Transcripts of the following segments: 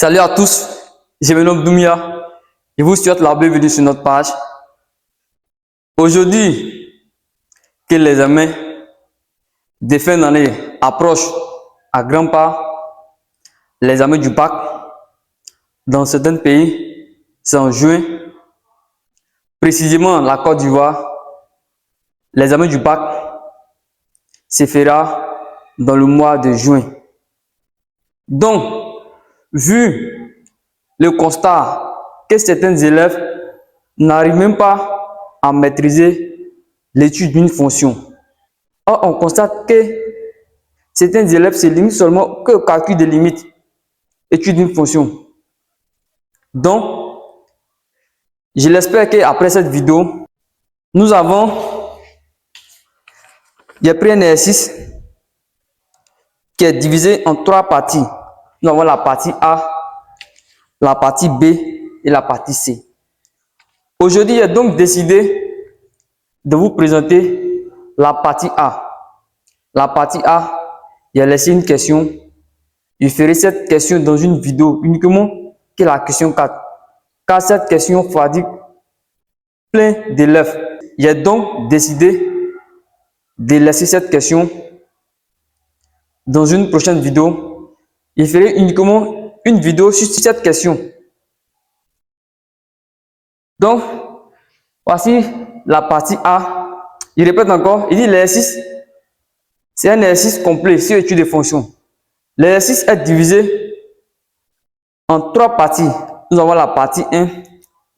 Salut à tous, je me nomme Doumia. Je vous souhaite la bienvenue sur notre page. Aujourd'hui, que l'examen de fin d'année approche à grands pas, l'examen du bac dans certains pays, c'est en juin. Précisément, la Côte d'Ivoire, l'examen du bac se fera dans le mois de juin. Donc, vu le constat que certains élèves n'arrivent même pas à maîtriser l'étude d'une fonction. Or, on constate que certains élèves se limitent seulement au calcul des limites, étude d'une fonction. Donc, je l'espère qu'après cette vidéo, j'ai pris un exercice qui est divisé en 3 parties. Nous avons la partie A, la partie B et la partie C. Aujourd'hui, j'ai donc décidé de vous présenter la partie A. La partie A, j'ai laissé une question. Je ferai cette question dans une vidéo uniquement que la question 4. Car cette question fatigue plein d'élèves. J'ai donc décidé de laisser cette question dans une prochaine vidéo. Je ferai uniquement une vidéo sur cette question. Donc, voici la partie A. Je répète encore, il dit l'exercice, c'est un exercice complet sur l'étude des fonctions. L'exercice est divisé en 3 parties. Nous avons la partie 1,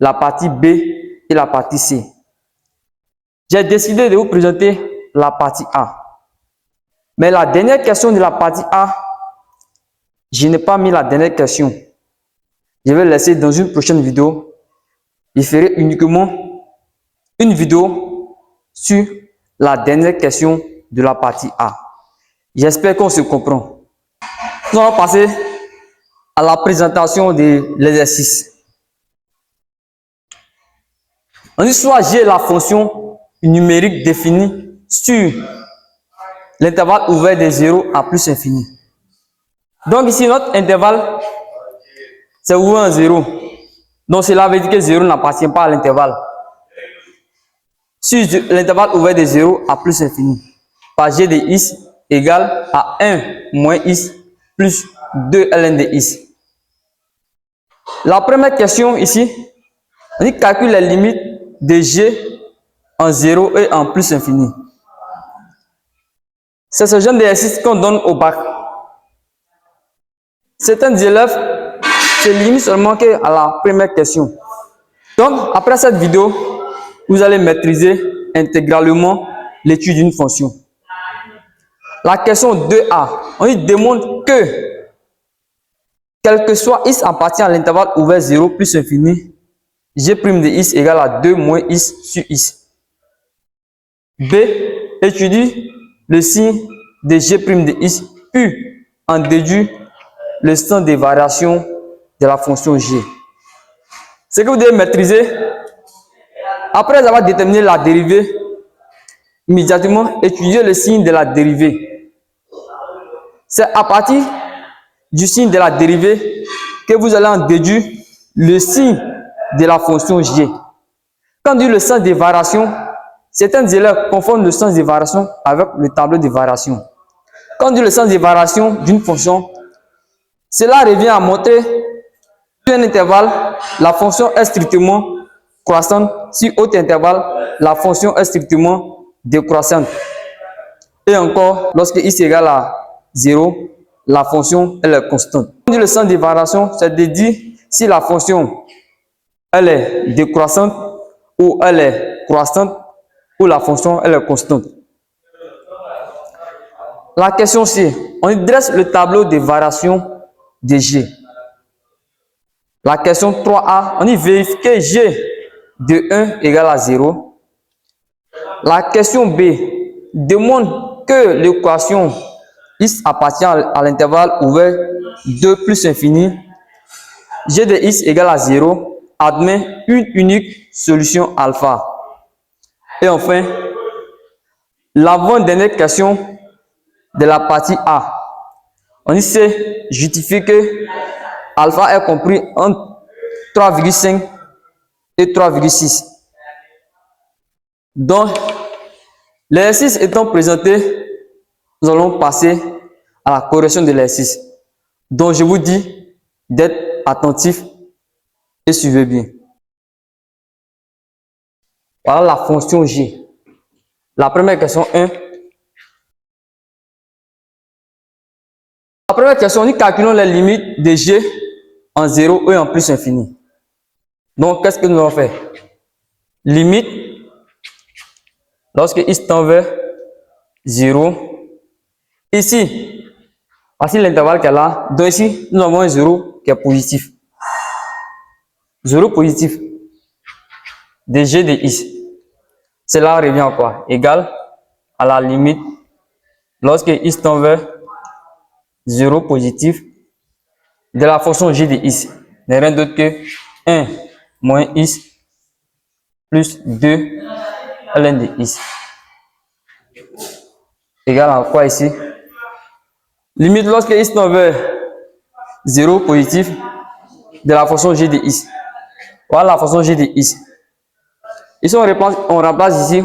la partie B et la partie C. J'ai décidé de vous présenter la partie A. Mais la dernière question de la partie A, je n'ai pas mis la dernière question. Je vais laisser dans une prochaine vidéo. Je ferai uniquement une vidéo sur la dernière question de la partie A. J'espère qu'on se comprend. Nous allons passer à la présentation de l'exercice. On dit soit G est la fonction numérique définie sur l'intervalle ouvert de 0 à plus infini. Donc ici, notre intervalle, c'est ouvert à 0. Donc cela veut dire que 0 n'appartient pas à l'intervalle. Sur l'intervalle ouvert de 0 à plus infini, par G de x égale à 1 moins x plus 2 ln de x. La première question ici, on dit calcule les limites de G en 0 et en plus infini. C'est ce genre d'exercice qu'on donne au bac. Certains élèves se limitent seulement à la première question. Donc, après cette vidéo, vous allez maîtriser intégralement l'étude d'une fonction. La question 2A, on dit démontre que, quel que soit x appartient à l'intervalle ouvert 0 plus infini, g' de x égale à 2 moins x sur x. B, étudie le signe de g' de x, puis en déduit le sens des variations de la fonction g. Ce que vous devez maîtriser, après avoir déterminé la dérivée, immédiatement étudier le signe de la dérivée. C'est à partir du signe de la dérivée que vous allez en déduire le signe de la fonction g. Quand on dit le sens des variations, certains élèves confondent le sens des variations avec le tableau de variations. Quand on dit le sens des variations d'une fonction, cela revient à montrer sur un intervalle, la fonction est strictement croissante. Sur autre intervalle, la fonction est strictement décroissante. Et encore, lorsque x égale à 0, la fonction elle est constante. Quand on dit le sens des variations, c'est de dire si la fonction elle est décroissante ou elle est croissante ou la fonction elle est constante. La question C, on dresse le tableau de variations de G. La question 3A, on y vérifie que G de 1 égale à 0. La question B demande que l'équation x appartient à l'intervalle ouvert 2 plus infini. G de x égale à 0 admet une unique solution alpha. Et enfin, l'avant-dernière question de la partie A. On dit c'est justifie que alpha est compris entre 3,5 et 3,6. Donc, l'exercice étant présenté, nous allons passer à la correction de l'exercice. Donc, je vous dis d'être attentif et suivez bien. Voilà la fonction G. La première question 1. La première question, nous calculons les limites de G en 0 et en plus infini. Donc, qu'est-ce que nous allons faire? Limite, lorsque x tend vers 0, ici, voici l'intervalle qu'elle a. Donc ici, nous avons un 0 qui est positif. 0 positif de G de x. Cela revient à quoi? Égal à la limite, lorsque x tend vers 0 positif, de la fonction G de x. N'est rien d'autre que 1 moins x plus 2 ln de x. Égal à quoi ici? Limite lorsque x tend vers 0 positif de la fonction G de x. Voilà la fonction G de x. Ici, on remplace ici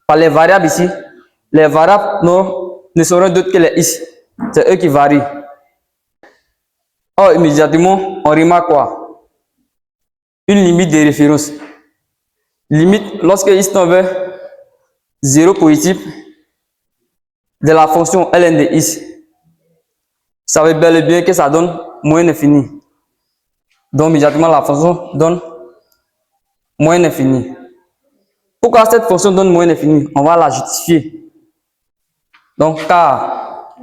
par les variables ici. Les variables ne seront d'autres que les x. C'est eux qui varient. Or, immédiatement, on remarque quoi? Une limite de référence. Limite lorsque x tend vers 0 positif de la fonction ln de x. Ça veut bel et bien que ça donne moins infini. Donc, immédiatement, la fonction donne moins infini. Pourquoi cette fonction donne moins infini? On va la justifier. Donc, car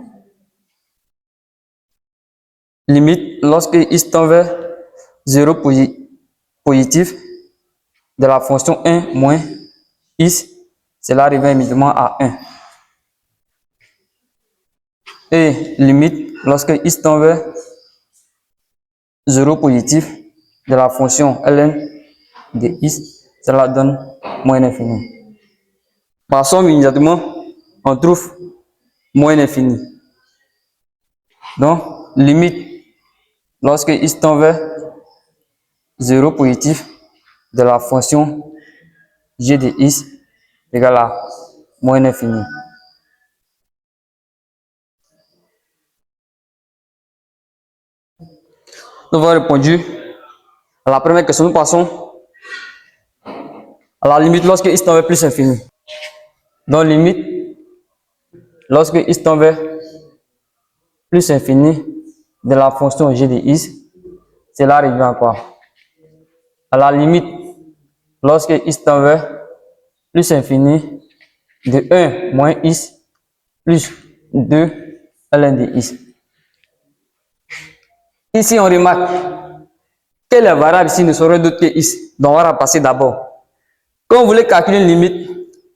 limite lorsque x tend vers 0 positif de la fonction 1 moins x, cela revient immédiatement à 1. Et limite lorsque x tend vers 0 positif de la fonction ln de x, cela donne moins l'infini. Passons immédiatement, on trouve moins l'infini. Donc, limite lorsque x tend vers 0 positif de la fonction g de x égale à moins l'infini. Nous avons répondu à la première question. Nous passons à la limite lorsque x tend vers plus infini. Donc, limite lorsque x tend vers plus infini de la fonction g de x, cela revient à quoi? À la limite, lorsque x tend vers plus infini de 1 moins x plus 2 ln de x. Ici, on remarque que les variables ici ne seront d'autres que x. Donc, on va remplacer d'abord. Quand vous voulez calculer une limite,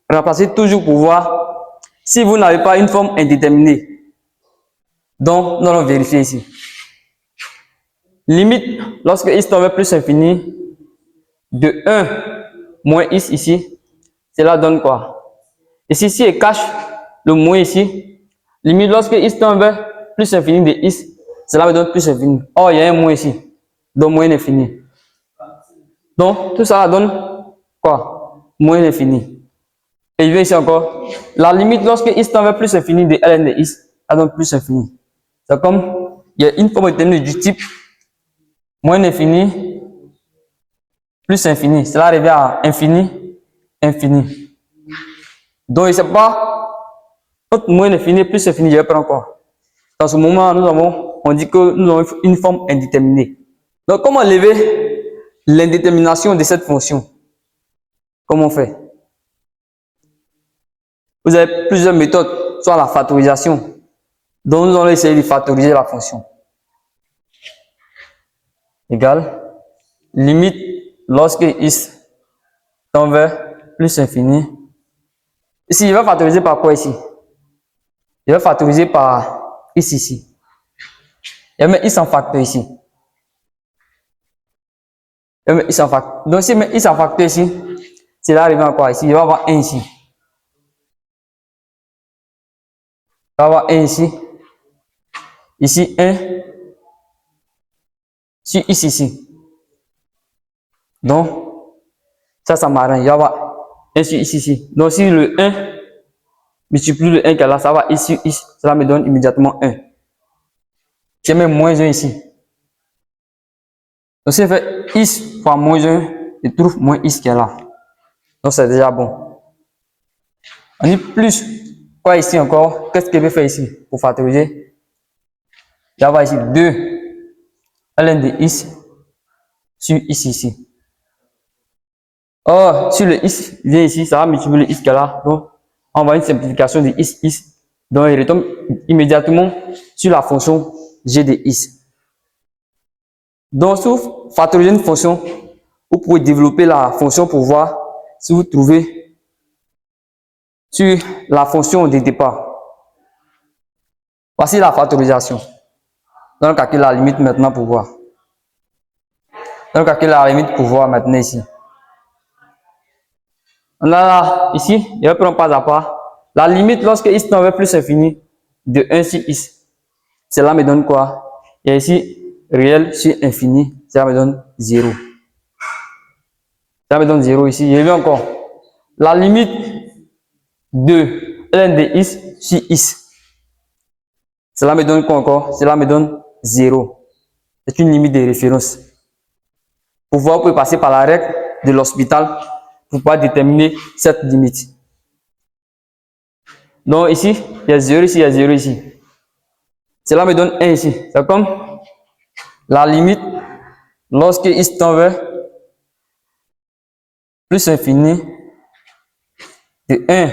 remplacez toujours pour voir si vous n'avez pas une forme indéterminée. Donc, nous allons vérifier ici. Limite, lorsque x tend vers plus infini, de 1 moins x ici, cela donne quoi? Ici, si je cache le moins ici, limite lorsque x tend vers plus infini de x, cela me donne plus infini. Or, il y a un moins ici, donc moins infini. Donc, tout ça donne quoi? Moins infini. Et je vais ici encore. La limite lorsque x tend vers plus infini de ln de x, ça donne plus infini. C'est comme, il y a une forme déterminée du type moins infini plus infini. Cela revient à infini, infini. Donc, il ne sait pas, entre moins infini et plus infini, je vais prendre quoi? Dans ce moment, on dit que nous avons une forme indéterminée. Donc, comment lever l'indétermination de cette fonction? Comment on fait? Vous avez plusieurs méthodes, soit la factorisation. Donc, nous allons essayer de factoriser la fonction. Égal, limite lorsque x tend vers plus infini. Ici, je vais factoriser par quoi ici? Je vais factoriser par x ici. Je vais mettre x en facteur ici. Je vais mettre x en facteur. Donc, si je mets x en facteur ici, c'est là arrivé à quoi ici? Je vais avoir 1 ici. Je vais avoir 1 ici. Ici, 1. sur x ici. Donc, ça m'arrange. Il y aura 1 sur x ici. Donc, si le 1 multiplie le 1 qui est là, ça va x sur x. Cela me donne immédiatement 1. J'ai même moins 1 ici. Donc, si je fais x fois moins 1, je trouve moins x qui est là. Donc, c'est déjà bon. On dit plus. Quoi ici encore? Qu'est-ce que je vais faire ici pour factoriser? Il y aura ici 2 ln de x sur x ici. Or, si le x vient ici, ça va multiplier le x qui est là. Donc, on va une simplification de x. Donc, il retombe immédiatement sur la fonction g de x. Donc, si vous factorisez une fonction, vous pouvez développer la fonction pour voir si vous trouvez sur la fonction de départ. Voici la factorisation. Donc, on calcule la limite maintenant pour voir. Donc, on calcule la limite pour voir maintenant ici. On a là, ici, je vais prendre pas à pas. La limite lorsque x tend vers plus infini de 1 sur x, cela me donne quoi? Et ici, réel sur infini, ça me donne 0. Ça me donne 0 ici. Je vais encore. La limite de ln de x sur x, cela me donne quoi encore? Cela me donne 0. C'est une limite de référence. Pour voir, vous pouvez passer par la règle de l'hospital pour pouvoir déterminer cette limite. Donc ici, il y a 0 ici, il y a 0 ici. Cela me donne 1 ici. C'est comme la limite lorsque x tend vers plus infini de 1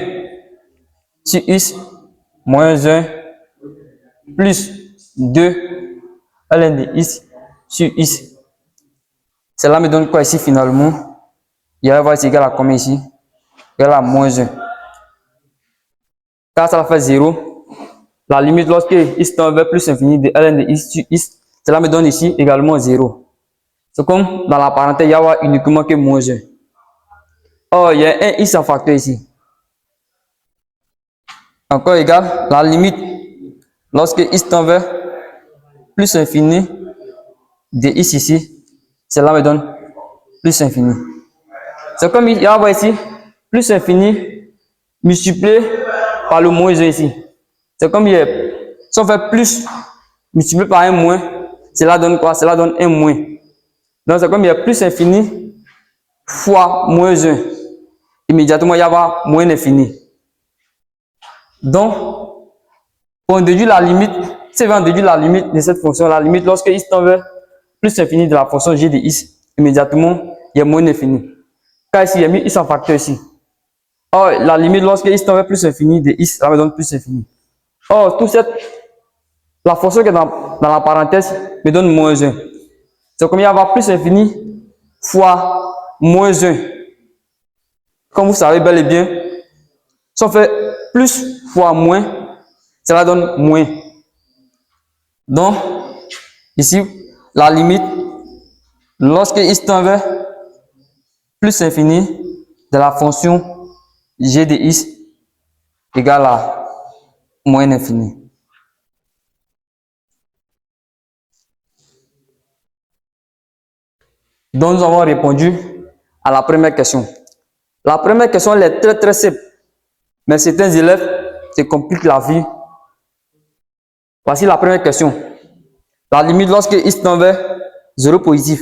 sur x moins 1 plus 2 ln de x sur x. Cela me donne quoi ici finalement? Il va voir c'est égal à combien ici? Égal à moins 1. Car ça va faire 0. La limite lorsque x tend vers plus infini de ln de x sur x, cela me donne ici également 0. C'est comme dans la parenthèse, il y aura uniquement que moins 1. Or, il y a un x en facteur ici. Encore égal, la limite lorsque x tend vers plus infini de x ici, cela me donne plus infini. C'est comme il y a ici, plus infini multiplié par le moins 1 ici. C'est comme si on fait plus multiplié par un moins, cela donne quoi? Cela donne un moins. Donc c'est comme il y a plus infini fois moins 1. Immédiatement, il y aura moins l'infini. Donc, pour déduire la limite, si on déduire la limite de cette fonction, la limite lorsque x tend vers plus infini de la fonction g de x, immédiatement, il y a moins l'infini. Car ici, il y a mis x en facteur ici. Or, la limite lorsque x tend vers plus infini de x, ça me donne plus infini. Or, la fonction qui est dans la parenthèse me donne moins 1. C'est comme il y aura plus infini fois moins 1. Comme vous savez bel et bien, si on fait plus fois moins, cela donne moins. Donc, ici, la limite, lorsque x tend vers plus infini de la fonction g de x égale à moins infini. Donc, nous avons répondu à la première question. La première question, elle est très simple. Mais certains élèves se compliquent la vie. Voici la première question. La limite lorsque x tend vers 0 positif.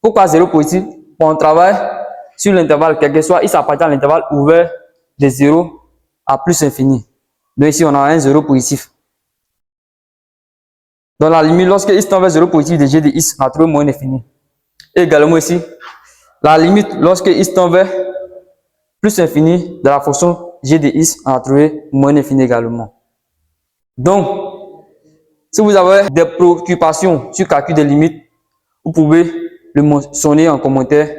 Pourquoi 0 positif? On travaille sur l'intervalle, quel que soit, x appartient à l'intervalle ouvert de 0 à plus infini. Donc ici, on a un 0 positif. Donc la limite lorsque x tend vers 0 positif de g de x, on a trouvé moins infini. Et également ici, la limite lorsque x tend vers plus infini de la fonction g de x, on a trouvé moins infini également. Donc, si vous avez des préoccupations sur le calcul des limites, vous pouvez le mentionner en commentaire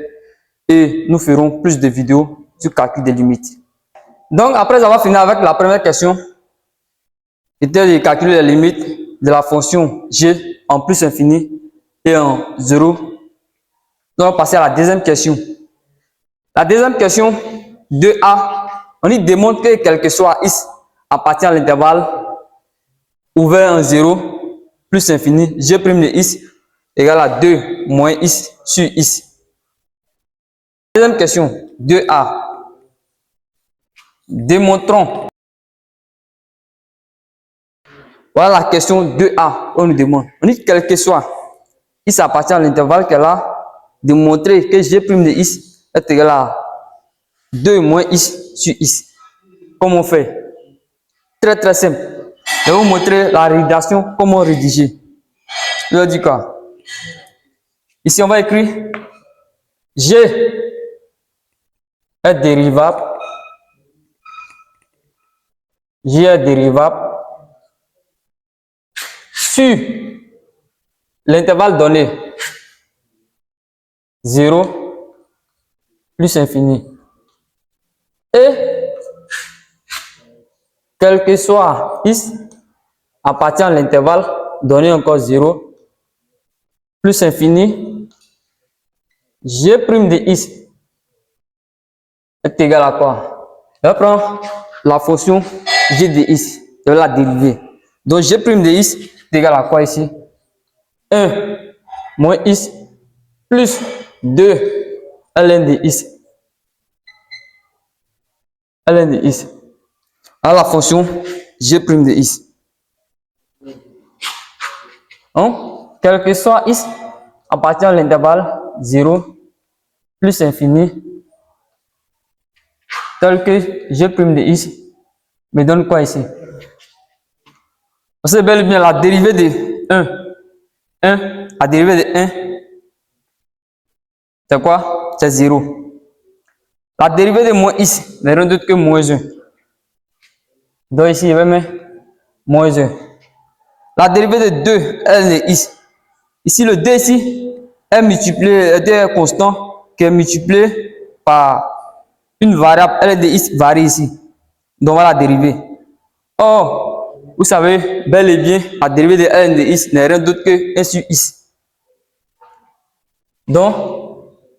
et nous ferons plus de vidéos sur le calcul des limites. Donc, après avoir fini avec la première question, c'était de calculer les limites de la fonction g en plus infini et en 0. Nous allons passer à la deuxième question. La deuxième question, 2a, on y démontre que quel que soit x appartient à l'intervalle ouvert en 0 plus infini, g' de x égale à 2 moins x sur x. Deuxième question, 2a. Démontrons. Voilà la question 2a qu'on nous demande. On dit quel que soit x appartient à l'intervalle qu'elle a, démontrer que g' de x est égal à 2 moins x sur x. Comment on fait? Très très simple. Je vais vous montrer la rédaction, comment rédiger. Je vais dire quoi? Ici, on va écrire g est dérivable. G est dérivable sur l'intervalle donné 0 plus infini. Et quel que soit x appartient à l'intervalle donné encore 0 plus infini, g' de x est égal à quoi? Je vais prendre la fonction g de x, je vais la dériver. Donc g' de x est égal à quoi ici? 1 moins x plus 2 ln de x. ln de x. Alors la fonction g' de x. Donc, quel que soit x appartient à l'intervalle 0 plus infini, tel que g' de x me donne quoi ici? C'est bel et bien la dérivée de 1. La dérivée de 1, c'est quoi? C'est 0. La dérivée de moins x n'est rien d'autre que moins 1. Donc ici, je vais mettre moins 1. La dérivée de 2, elle est x. Ici, le 2 ici est multiplié, est constant qui est multiplié par une variable, elle de x varie ici. Donc, on va la dériver. Or, vous savez, bel et bien, la dérivée de ln de x n'est rien d'autre que 1 sur x. Donc,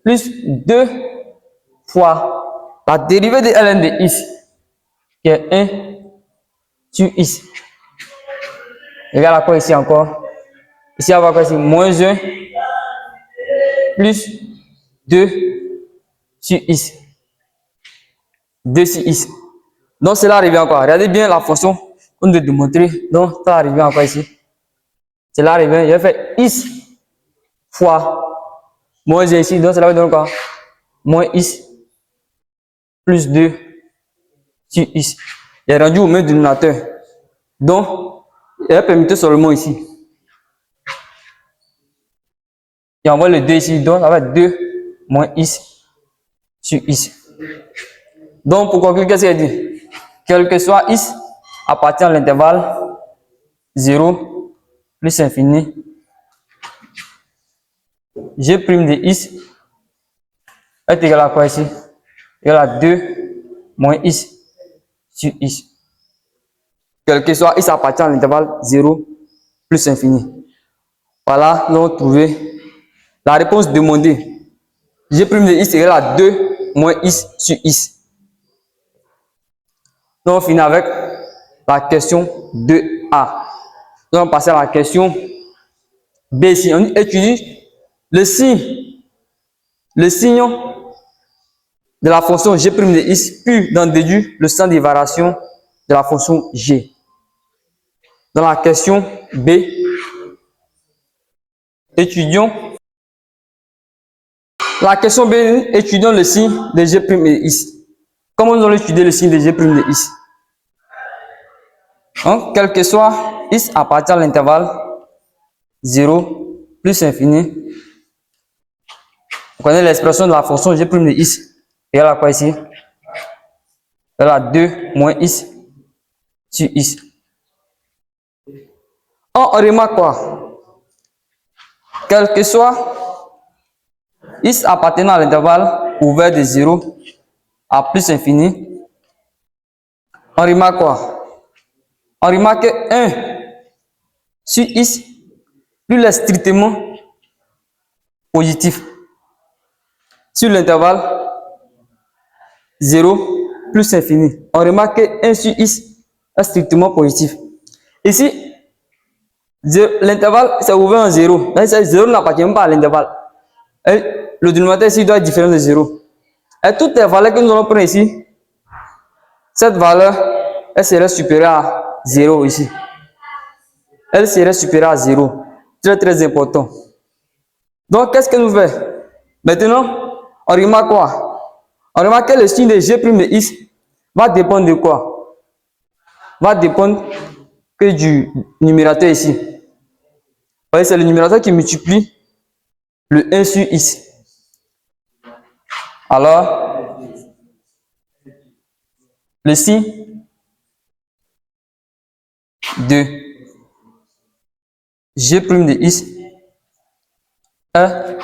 plus 2 fois la dérivée de ln de x, qui est 1 sur x. Regarde à quoi ici encore? Ici, on va voir ici, moins 1 plus 2 sur x. 2 sur x. Donc, cela revient encore. Regardez bien la fonction qu'on doit démontrer. Donc, ça revient encore ici. Cela revient. Je vais faire x fois moins 1 ici. Donc, cela va donner quoi? Moins x plus 2 sur x. Il est rendu au même dénominateur. Donc, il va permettre seulement ici. Et on voit le 2 ici. Donc, ça va être 2 moins x sur x. Donc, pour conclure, qu'est-ce qu'il dit? Quel que soit x appartient à l'intervalle 0 plus infini, g' de x est égal à quoi ici? Égal à 2 moins x sur x. Quel que soit x appartient à l'intervalle 0 plus infini. Voilà, nous avons trouvé la réponse demandée. G' de x est égal à 2 moins x sur x. Donc, on finit avec la question 2a. Donc, on passe à la question B ici. On étudie le signe de la fonction g' de x, puis d'en déduire le sens des variations de la fonction g. Dans la question B, étudions la question B, étudions le signe de g' de x. Comment nous allons étudier le signe de g' de x? Donc, quel que soit x appartient à l'intervalle 0 plus infini. Vous connaissez l'expression de la fonction g' de x. Égale à quoi ici? Égale à 2 moins x sur x. On remarque quoi? Quel que soit x appartenant à l'intervalle ouvert de 0 à plus infini, on remarque quoi? On remarque que 1 sur x, plus il est strictement positif. Sur l'intervalle 0 plus infini, on remarque que 1 sur x est strictement positif. Ici, L'intervalle, c'est ouvert en 0. 0 n'appartient pas à l'intervalle. Le dénominateur ici doit être différent de 0. Et toutes les valeurs que nous allons prendre ici, cette valeur, elle serait supérieure à 0 ici. Elle serait supérieure à 0. Très très important. Donc, qu'est-ce que nous faisons? Maintenant, on remarque quoi? On remarque que le signe de G' de X va dépendre de quoi? Va dépendre que du numérateur ici. Vous voyez, c'est le numérateur qui multiplie le 1 sur X. Alors, le signe de G' de X est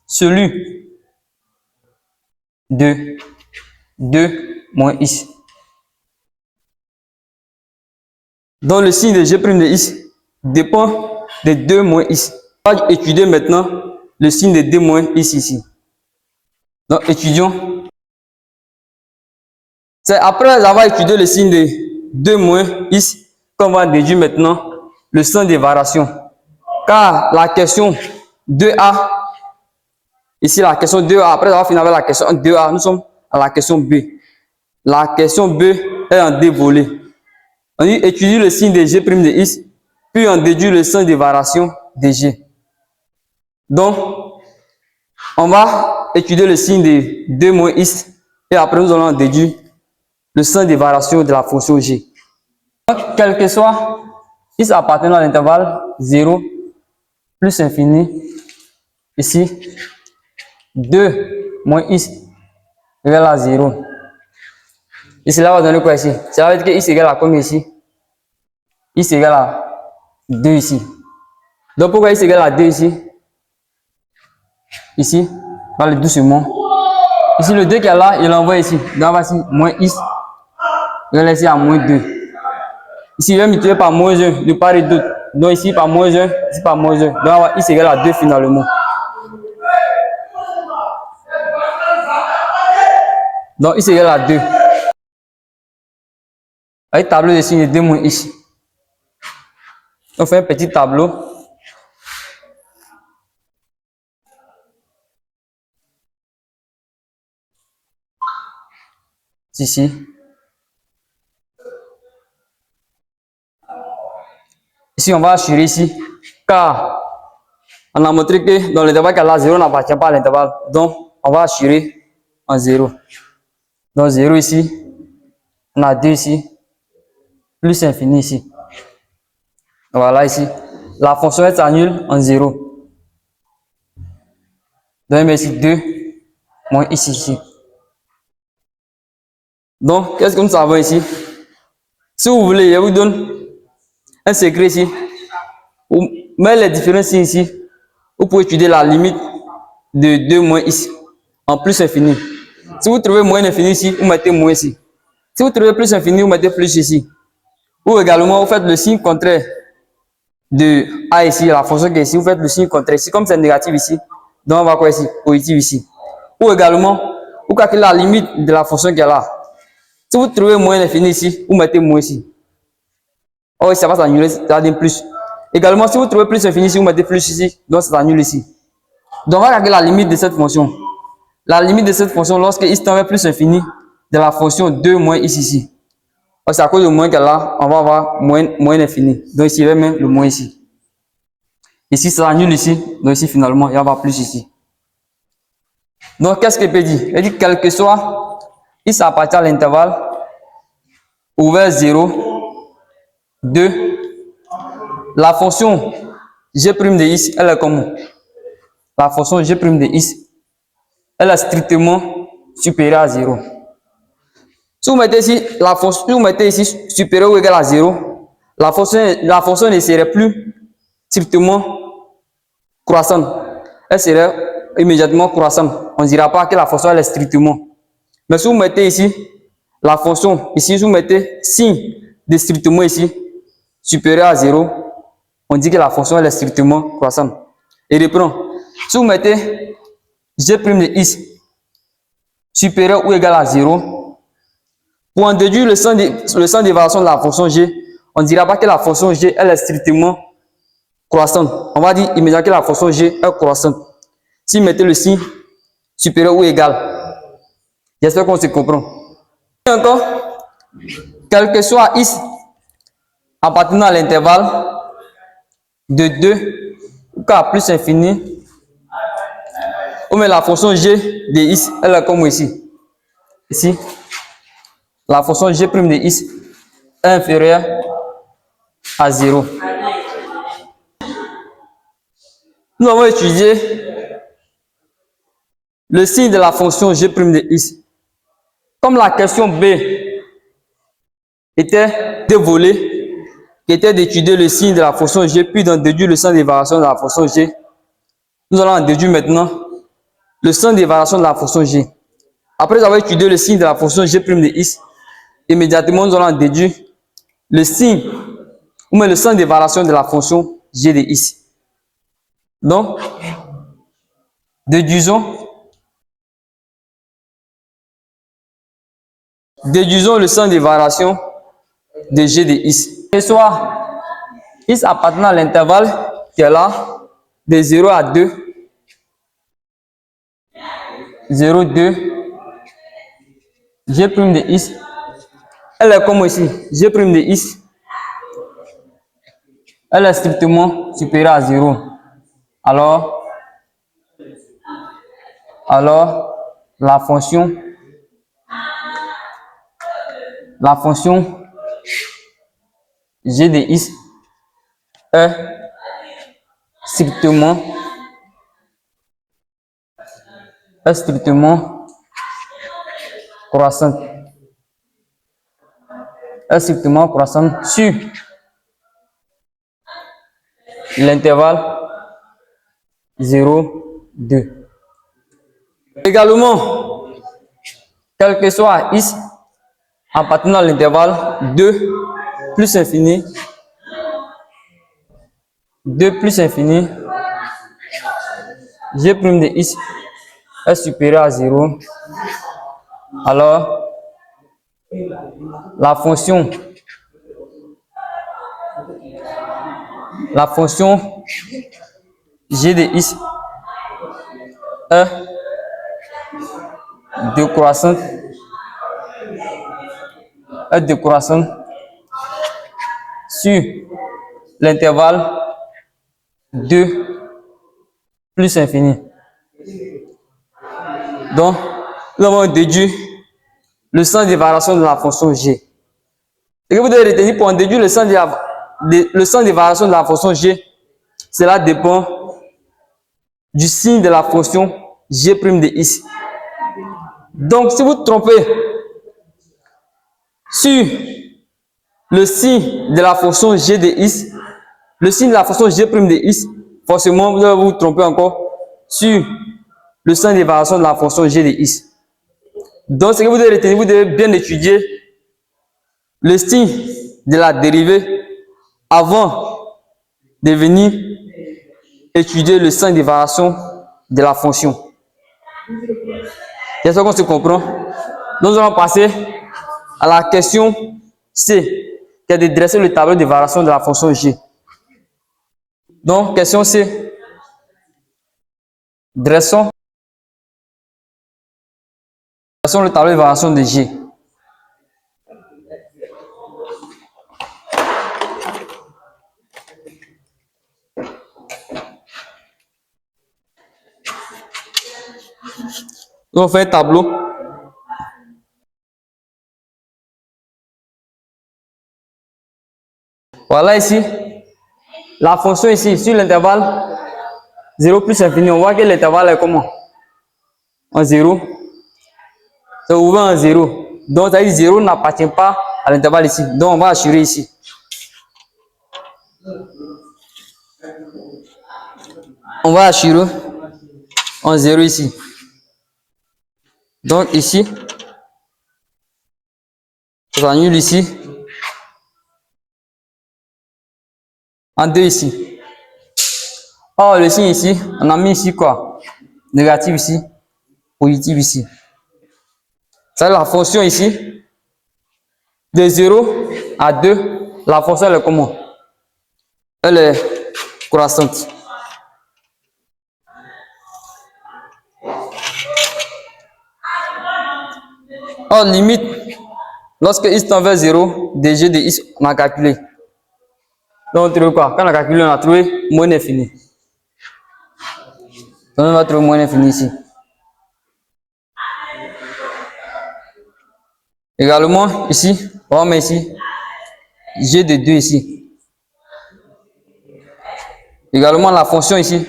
celui de 2 moins X. Donc, le signe de G' de X dépend de 2 moins X. On va étudier maintenant le signe de 2 moins X ici. Donc, étudions. C'est après avoir étudié le signe de 2 moins X qu'on va déduire maintenant le sens des variations. Car la question 2A, ici la question 2A, après avoir fini avec la question 2A, nous sommes à la question B. La question B est en deux volets. On étudie le signe de G' de X, puis on déduit le sens des variations de G. Donc, on va étudier le signe de 2 moins X et après nous allons déduire le sens des variations de la fonction G. Donc, quel que soit X appartenant à l'intervalle 0 plus infini, ici, 2 moins X égale à 0. Et cela va donner quoi ici? Cela veut dire que X égale à combien ici? X égale à 2 ici. Donc, pourquoi X égale à 2 ici? Ici, on va le doucement. Ici, le 2 qui est là, il l'envoie ici. Donc, voici moins X. Il va laisser à moins 2. Ici, il va multiplier par moins 1 de part et d'autre. Donc, ici, par moins 1, ici, par moins 1. Donc, on va X égale à 2 finalement. Donc, X égale à 2. Avec tableau de signe de 2 moins X. On fait un petit tableau. Ici. Ici, on va assurer ici. Car on a montré que dans l'intervalle qu'elle a 0 n'appartient pas à l'intervalle. Donc, on va assurer en 0. Donc, 0 ici. On a 2 ici. Plus infini ici. Voilà ici. La fonction est annule en 0. Donc, on met ici 2 moins ici. Donc, qu'est-ce que nous savons ici? Si vous voulez, je vous donne un secret ici. Vous mettez les différents signes ici. Vous pouvez étudier la limite de 2 moins ici en plus infini. Si vous trouvez moins infini ici, vous mettez moins ici. Si vous trouvez plus infini, vous mettez plus ici. Ou également, vous faites le signe contraire de A ici, la fonction qui est ici, vous faites le signe contraire ici. Comme c'est négatif ici, donc on va quoi ici? Positif ici. Ou également, vous calculez la limite de la fonction qui est là. Si vous trouvez moins infini ici, vous mettez moins ici. Oh, ça va s'annuler, ça va donner plus. Également, si vous trouvez plus infini ici, vous mettez plus ici, donc ça s'annule ici. Donc, on va calculer la limite de cette fonction. La limite de cette fonction, lorsque x tend vers plus infini, de la fonction 2 moins x ici. C'est à cause du moins qu'elle a, on va avoir moins infini. Donc ici, il y a même le moins ici. Ici, ça annule ici. Donc ici, finalement, il y avoir plus ici. Donc, qu'est-ce qu'il peut dire? Il dit, quel que soit x appartient à l'intervalle ouvert 0, 2, la fonction g' de x, elle est comment? La fonction g' de x, elle est strictement supérieure à 0. Si vous mettez ici la fonction, si vous mettez ici supérieur ou égal à 0, la fonction ne serait plus strictement croissante. Elle serait immédiatement croissante. On ne dira pas que la fonction elle est strictement. Mais si vous mettez ici la fonction, ici, si vous mettez signe de strictement ici, supérieur à 0, on dit que la fonction elle est strictement croissante. Et reprend. Si vous mettez g' de x supérieur ou égal à 0, pour en déduire le sens des variations de la fonction g, on ne dira pas que la fonction g elle est strictement croissante. On va dire immédiatement que la fonction g est croissante. Si vous mettez le signe supérieur ou égal, j'espère qu'on se comprend. Et encore, quel que soit x appartenant à l'intervalle de 2 ou k plus infini, on met la fonction g de x, elle est comme ici. Ici, la fonction g' de x est inférieure à 0. Nous avons étudié le signe de la fonction g' de x. Comme la question B était dévolée, qui était d'étudier le signe de la fonction g, puis d'en déduire le sens des variations de la fonction g, nous allons en déduire maintenant le sens des variations de la fonction g. Après avoir étudié le signe de la fonction g' de x, immédiatement nous allons en déduire le signe ou même le sens des variations de la fonction g de x. Donc, déduisons le sens des variations de g de x. Et soit x appartenant à l'intervalle qui est là, de 0 à 2, 0, 2, g' de x, elle est comme ici, g' de x, elle est strictement supérieure à 0. Alors la fonction g de x est strictement croissante. Sur l'intervalle 0, 2. Également, quel que soit x appartenant à l'intervalle 2 plus infini, 2 plus infini, g' de x est supérieur à 0, alors la fonction g de x est décroissante sur l'intervalle 2 plus infini. Donc, nous avons déduit le sens des variations de la fonction g. Et que vous devez retenir pour en déduire le sens des variations de la fonction g, cela dépend du signe de la fonction g' de x. Donc, si vous trompez sur le signe de la fonction g de x, le signe de la fonction g' de x, forcément, vous allez vous tromper encore sur le sens des variations de la fonction g de x. Donc, ce que vous devez retenir, vous devez bien étudier le signe de la dérivée avant de venir étudier le sens des variations de la fonction. J'espère qu'on se comprend. Nous allons passer à la question C, qui est de dresser le tableau de variation de la fonction g. Donc, question C. Dressons le tableau de variation de g. On fait un tableau. Voilà ici. La fonction ici, sur l'intervalle 0 plus infini, on voit que l'intervalle est comment? En 0. C'est ouvert en 0. Donc, ça veut dire 0 n'appartient pas à l'intervalle ici. Donc, on va assurer ici. On va assurer en 0 ici. Donc, ici, ça annule ici. En 2 ici. Or, le signe ici, on a mis ici quoi? Négatif ici, positif ici. Ça, la fonction ici, de 0 à 2, la fonction elle est comment? Elle est croissante. Or, limite, lorsque x tend vers 0, dg de x, on a calculé. Donc, on trouve quoi? Quand on a calculé, on a trouvé moins infini. Donc, on va trouver moins infini ici. Également, ici, on va mettre ici, g de 2 ici. Également, la fonction ici,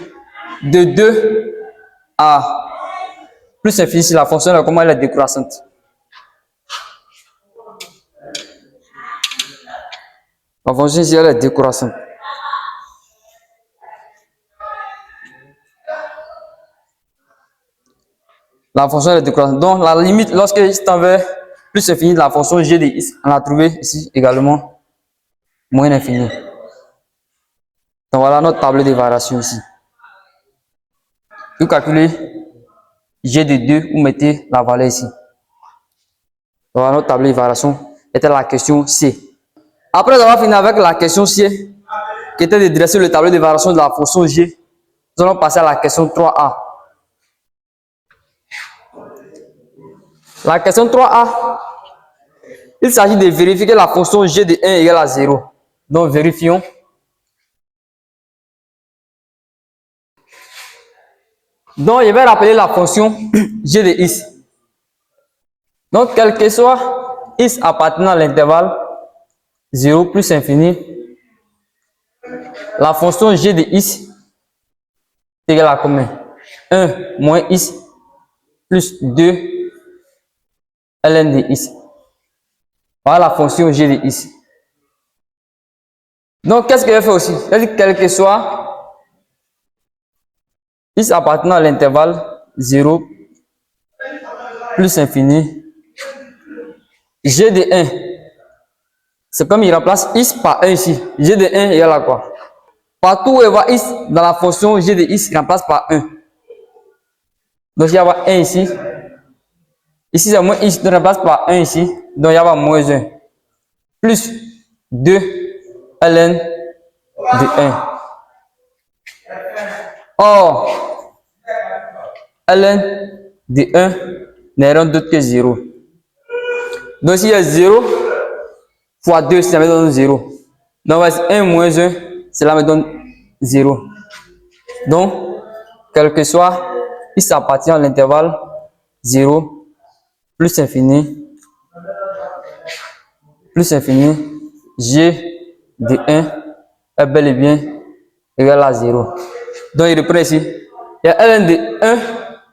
de 2 à plus infini ici, la fonction, là, comment elle est décroissante. La fonction ici, elle est décroissante. La fonction est décroissante. Donc, la limite, lorsque x tend vers plus infini de la fonction g de x, on a trouvé ici également moins infini. Donc, voilà notre tableau de variation ici. Vous calculez g de 2, vous mettez la valeur ici. Donc, voilà notre tableau de variation. C'était la question C. Après avoir fini avec la question C, qui était de dresser le tableau de variation de la fonction g, nous allons passer à la question 3a. La question 3a, il s'agit de vérifier que la fonction g de 1 égale à 0. Donc, vérifions. Donc, je vais rappeler la fonction g de x. Donc, quel que soit x appartenant à l'intervalle 0 plus infini, la fonction g de x est égale à combien? 1 moins x plus 2 ln de x. Voilà la fonction g de x. Donc, qu'est-ce qu'elle fait aussi? Elle dit quel que soit x appartenant à l'intervalle 0 plus infini, g de 1, c'est comme il remplace x par 1 ici. G de 1 égale à quoi? Partout où il va x dans la fonction g de x, il remplace par 1. Donc, il y a 1 ici. Ici, c'est moins x, donc il remplace par 1 ici. Donc, il y a moins 1. Plus 2 ln de 1. Or, ln de 1 n'est rien d'autre que 0. Donc, s'il y a 0 fois 2, ça me donne 0. Donc, 1 moins 1, cela me donne 0. Donc, quel que soit, x appartient à l'intervalle 0 plus infini, g de 1 est bel et bien égal à 0. Donc, il reprend ici. Il y a ln de 1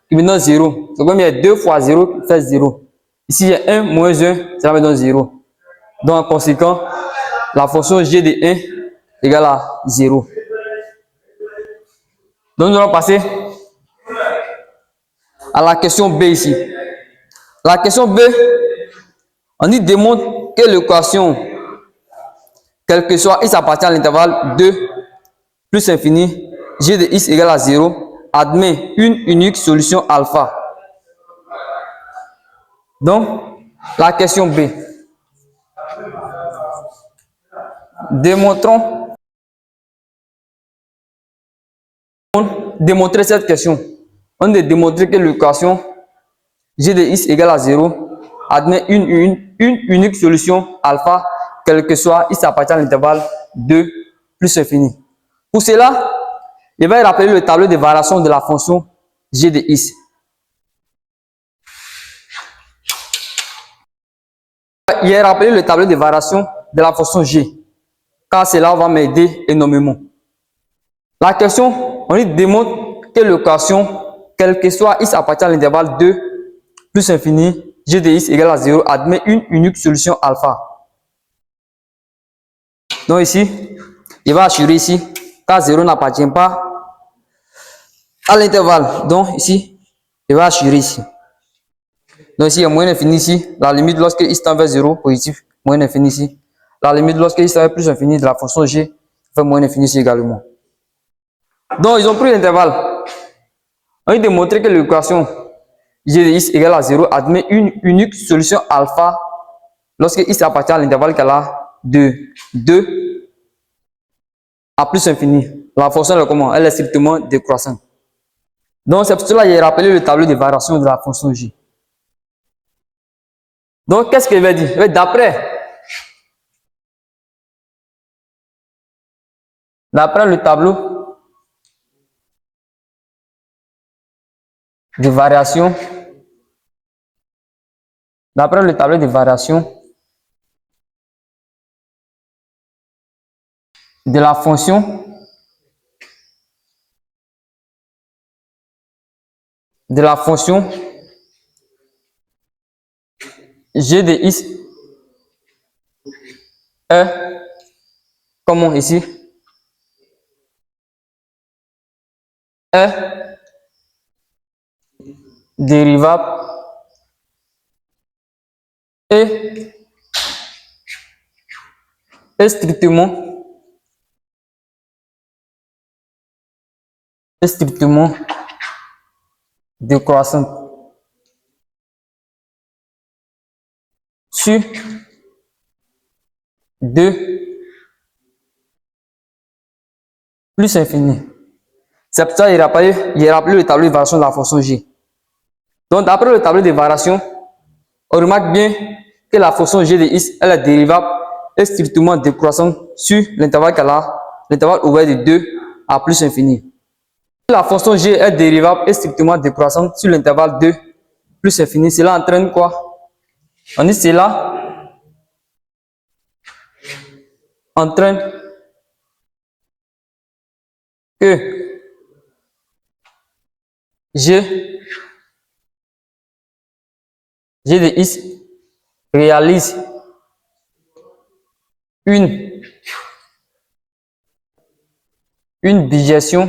qui me donne 0. C'est comme il y a 2 fois 0 qui fait 0. Ici, il y a 1 moins 1, ça me donne 0. Donc, en conséquent, la fonction g de 1 égale à 0. Donc, nous allons passer à la question B ici. La question B, on dit démontre que l'équation, quel que soit x appartient à l'intervalle 2 plus infini, g de x égale à 0, admet une unique solution alpha. Donc, la question B. Démontrer cette question. On doit démontrer que l'équation g de x égale à 0 admet une unique solution alpha, quel que soit x appartient à l'intervalle 2 plus infini. Pour cela, il va rappeler le tableau de variation de la fonction g de x. Il va rappeler le tableau de variation de la fonction g, car cela va m'aider énormément. La question, on dit démontre que l'équation, quel que soit x appartient à l'intervalle 2 plus infini, g de x égale à 0, admet une unique solution alpha. Donc ici, il va assurer ici, car 0 n'appartient pas à l'intervalle. Donc ici, il va assurer ici. Donc ici, il y a moins infini ici. La limite lorsque x tend vers 0, positif, moins infini ici. La limite lorsque x tend vers plus infini de la fonction g, fait moins infini ici également. Donc, ils ont pris l'intervalle. On a démontré que l'équation g de x égale à 0 admet une unique solution alpha lorsque x appartient à l'intervalle qu'elle a de 2 à plus infini. La fonction, elle est comment? Elle est strictement décroissante. Donc, c'est pour cela que j'ai rappelé le tableau de variation de la fonction g. Donc, qu'est-ce qu'il va dire? D'après le tableau de variation, d'après le tableau de variation de la fonction g de x est, comment ici, est dérivable et est strictement décroissante sur 2 plus infini. C'est pour ça qu'il a rappelé le tableau de variation de la fonction g. Donc, d'après le tableau de variation, on remarque bien que la fonction g de x, elle est dérivable et strictement décroissante sur l'intervalle qu'elle a, l'intervalle ouvert de 2 à plus infini. La fonction g est dérivable et strictement décroissante sur l'intervalle 2 plus infini. Cela entraîne quoi? On dit cela entraîne que g de x réalise une bijection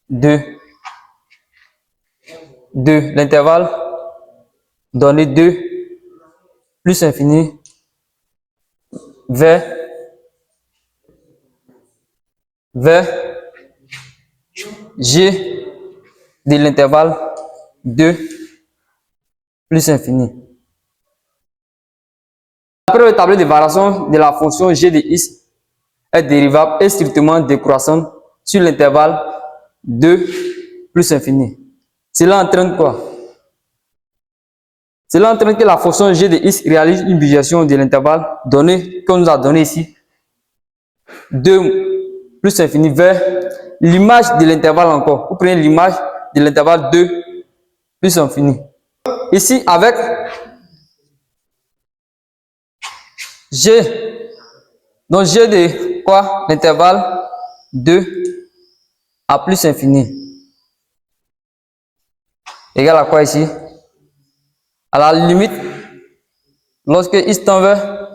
de l'intervalle donné 2 plus infini vers g de l'intervalle 2 plus infini. Après le tableau de variation de la fonction g de x est dérivable et strictement décroissante sur l'intervalle 2 plus infini. Cela entraîne quoi? Cela entraîne que la fonction g de x réalise une bijection de l'intervalle donné, qu'on nous a donné ici, 2 plus infini vers l'image de l'intervalle encore. Vous prenez l'image de l'intervalle 2 plus infini. Ici, avec g, donc g de quoi? L'intervalle 2 à plus infini. Égal à quoi ici? À la limite, lorsque x tend vers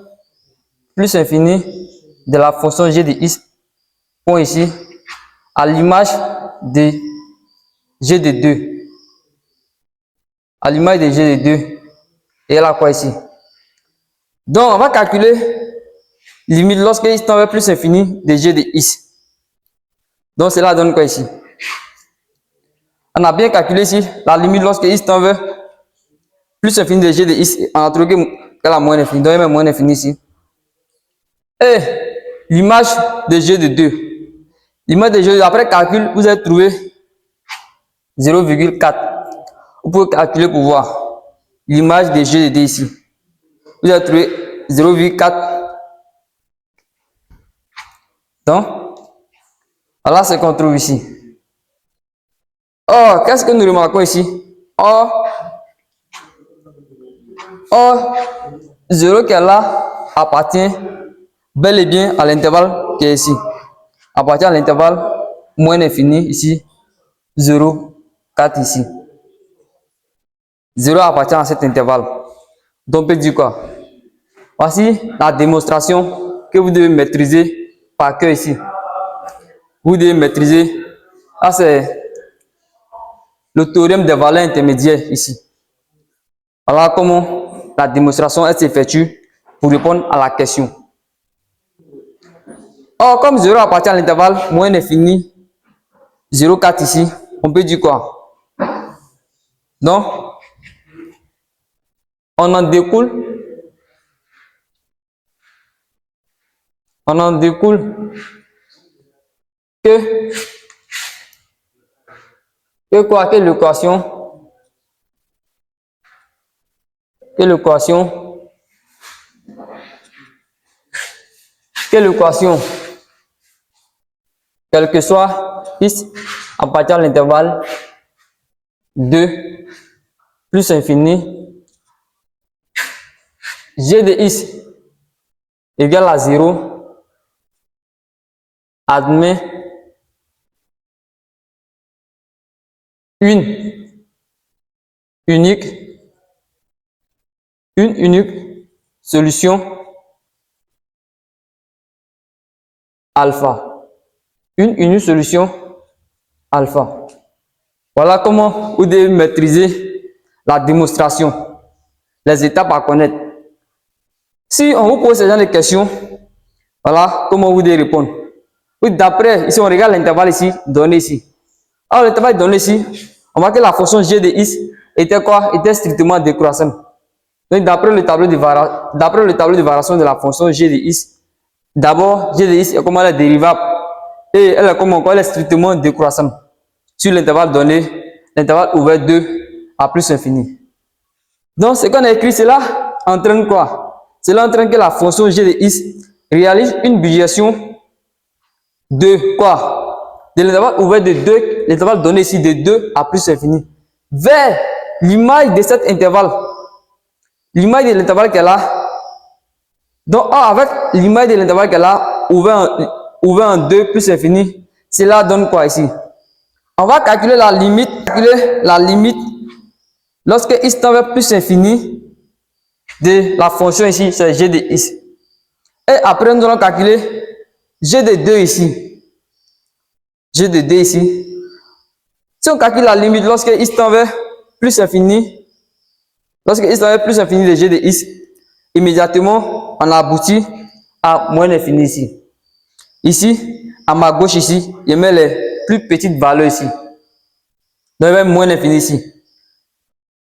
plus infini de la fonction g de x, point ici, à l'image de g de 2. À l'image de g de 2, égal à quoi ici? Donc, on va calculer limite lorsque x tend vers plus infini de g de x. Donc, cela donne quoi ici? On a bien calculé ici la limite lorsque x tend vers plus infini de g de x. On a trouvé que la moins infinie. Donc, il y a moins infini ici. Et l'image de g de 2. L'image de g de 2, après calcul, vous avez trouvé 0,4. Vous pouvez calculer pour voir l'image de g de 2 ici. Vous avez trouvé 0,4. Donc, voilà ce qu'on trouve ici. Or, qu'est-ce que nous remarquons ici? Or 0 qui est là appartient bel et bien à l'intervalle qui est ici. Appartient à l'intervalle moins infini ici, 0, 4 ici. 0 appartient à cet intervalle. Donc, on peut dire quoi? Voici la démonstration que vous devez maîtriser par cœur ici. Vous devez maîtriser. Ça, c'est le théorème des valeurs intermédiaires ici. Voilà comment la démonstration s'effectue pour répondre à la question. Or, comme 0 appartient à l'intervalle moins infini, 0,4 ici, on peut dire quoi? Donc, on en découle On en découle que quoi? Que l'équation quel que soit x à partir de l'intervalle 2 plus infini, g de x égale à 0, admet une unique solution alpha. Une unique solution alpha. Voilà comment vous devez maîtriser la démonstration, les étapes à connaître. Si on vous pose ce genre de questions, voilà comment vous devez répondre. D'après, ici on regarde l'intervalle ici, donné ici. Alors l'intervalle donné ici, on voit que la fonction g de x était quoi? Était strictement décroissante. Donc d'après le tableau de variation de la fonction g de x, d'abord g de x est comme elle est dérivable et elle est comme encore, elle est strictement décroissante sur l'intervalle donné, l'intervalle ouvert 2 à plus infini. Donc ce qu'on a écrit, cela entraîne quoi? Cela entraîne que la fonction g de x réalise une bijection de quoi? De l'intervalle ouvert de 2, l'intervalle donné ici de 2 à plus infini, vers l'image de cet intervalle. L'image de l'intervalle qu'elle a, donc avec l'image de l'intervalle qu'elle a ouvert en 2 plus infini, cela donne quoi ici? On va calculer la limite lorsque x tend vers plus infini de la fonction ici, c'est g de x. Et après, nous allons calculer g de 2 ici. G de 2 ici. Si on calcule la limite lorsque x tend vers plus infini, de g de x, immédiatement, on aboutit à moins infini ici. Ici, à ma gauche ici, je mets les plus petites valeurs ici. Donc, je mets moins infini ici.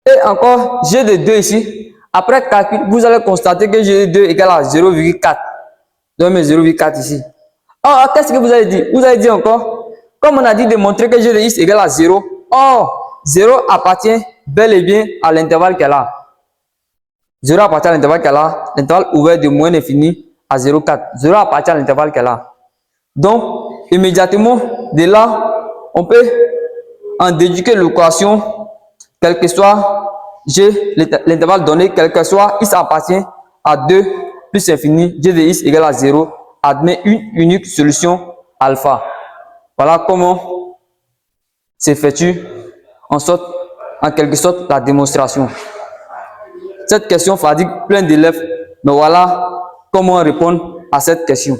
Et encore, g de 2 ici. Après calcul, vous allez constater que g de 2 égale à 0,4. Donc, je mets 0,4 ici. Or, qu'est-ce que vous avez dit? Vous avez dit encore, comme on a dit de montrer que g de x égale à 0. Or, 0 appartient bel et bien à l'intervalle qu'elle a. 0 appartient à l'intervalle qu'elle a, l'intervalle ouvert de moins infini à 0,4. 0 appartient à l'intervalle qu'elle a. Donc, immédiatement, de là, on peut en déduire que l'équation, quel que soit g, l'intervalle donné, quel que soit x appartient à 2 plus infini, g de x égale à 0, admet une unique solution alpha. Voilà comment s'effectue en quelque sorte la démonstration. Cette question fatigue plein d'élèves, mais voilà comment répondre à cette question.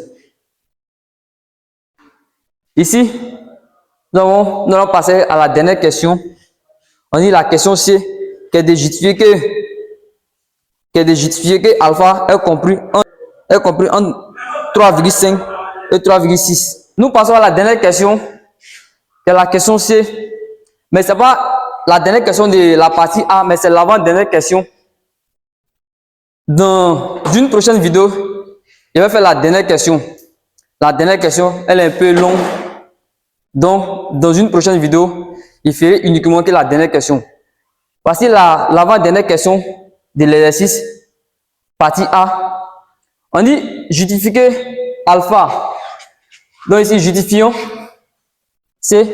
Ici, nous allons passer à la dernière question. On dit la question C, qui est de justifier que alpha est compris entre 3,5 et 3,6. Nous passons à la dernière question, qui est la question C. Mais ce n'est pas la dernière question de la partie A, mais c'est l'avant-dernière question. Dans une prochaine vidéo, je vais faire la dernière question. La dernière question, elle est un peu longue. Donc, dans une prochaine vidéo, il ferait uniquement que la dernière question. Voici l'avant-dernière question de l'exercice, partie A. On dit justifier alpha. Donc ici, justifions. C'est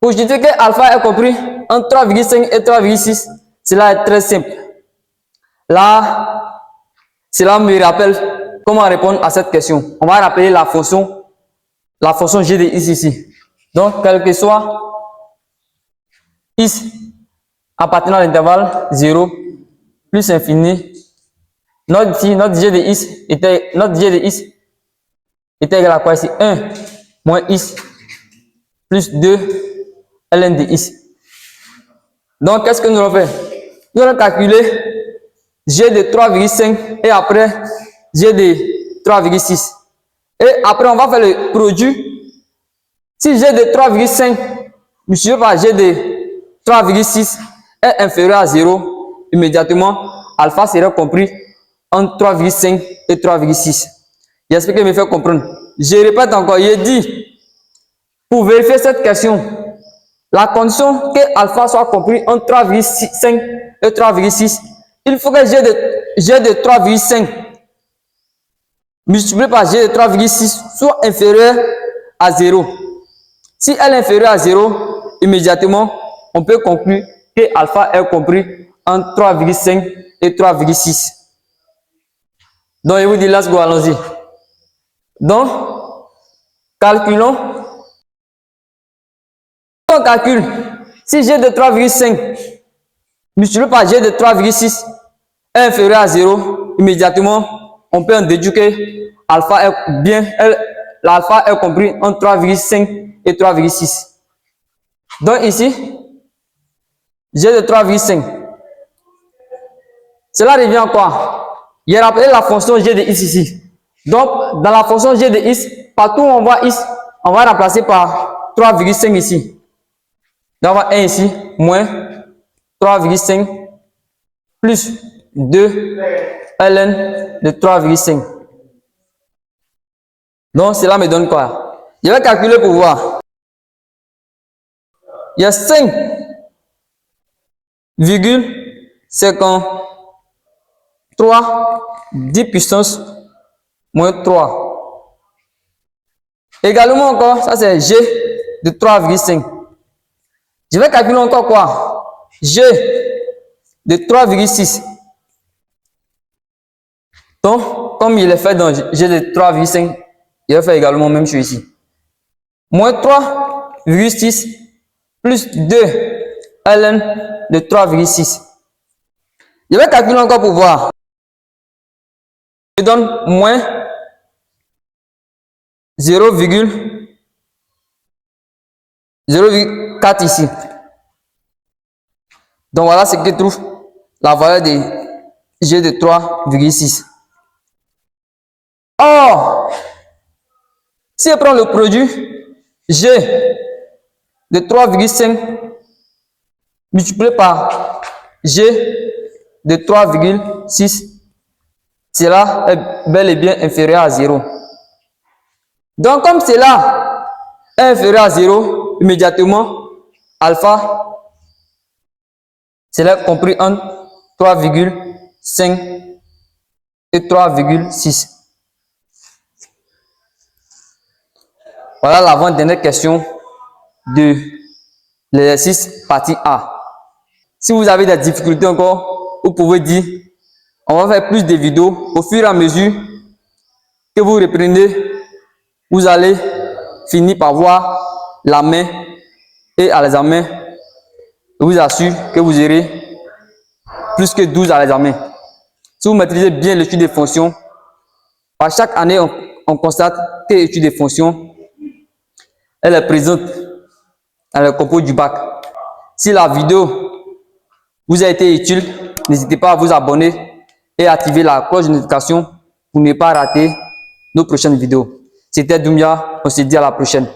pour justifier que alpha est compris entre 3,5 et 3,6. Cela est très simple. Là, cela me rappelle comment répondre à cette question. On va rappeler la fonction g de x ici. Donc, quel que soit x appartenant à l'intervalle 0 plus infini, notre g de x était égal à quoi ici? 1 moins x plus 2 ln de x. Donc, qu'est-ce que nous allons faire? Nous allons calculer g de 3,5 et après g de 3,6. Et après, on va faire le produit. Si g de 3,5 multiplié par g de 3,6 est inférieur à 0, immédiatement, alpha sera compris entre 3,5 et 3,6. J'espère que me fait comprendre. Je répète encore, il dit, pour vérifier cette question, la condition que alpha soit compris entre 3,5 et 3,6, il faut que g de 3,5 multiplié par g de 3,6 soit inférieur à 0. Si elle est inférieure à 0, immédiatement, on peut conclure que alpha est compris entre 3,5 et 3,6. Donc, je vous dis, let's go, allons-y. Donc, calculons. On calcule. Si g de 3,5 multiplié par g de 3,6 est inférieur à 0, immédiatement, on peut en déduire que alpha est bien, l'alpha est compris entre 3,5 et 3,6. Donc ici, g de 3,5. Cela revient à quoi? Il a rappelé la fonction g de x ici. Donc, dans la fonction g de x, partout où on voit x, on va remplacer par 3,5 ici. Donc, on va 1 ici, moins 3,5 plus 2 ln de 3,5. Donc, cela me donne quoi? Je vais calculer pour voir. Il y a 5,53 10 puissance moins 3. Également encore, ça c'est g de 3,5. Je vais calculer encore quoi? G de 3,6. Donc, comme il est fait dans g de 3,5, je vais faire également même chose ici. Moins 3,6 plus 2 ln de 3,6. Je vais calculer encore pour voir. Je donne moins 0,4 ici. Donc voilà ce que trouve la valeur de g de 3,6. Or, si je prends le produit g de 3,5 multiplié par g de 3,6, cela est bel et bien inférieur à 0. Donc, comme cela est inférieur à 0, immédiatement, alpha, cela est compris entre 3,5 et 3,6. Voilà l'avant-dernière question de l'exercice partie A. Si vous avez des difficultés encore, vous pouvez dire, on va faire plus de vidéos au fur et à mesure que vous reprenez, vous allez finir par voir la main et à l'examen. Je vous assure que vous aurez plus que 12 à l'examen. Si vous maîtrisez bien l'étude des fonctions, à chaque année, on constate que l'étude des fonctions, elle est présente dans le compos du bac. Si la vidéo vous a été utile, n'hésitez pas à vous abonner et activer la cloche de notification pour ne pas rater nos prochaines vidéos. C'était Doumbia, on se dit à la prochaine.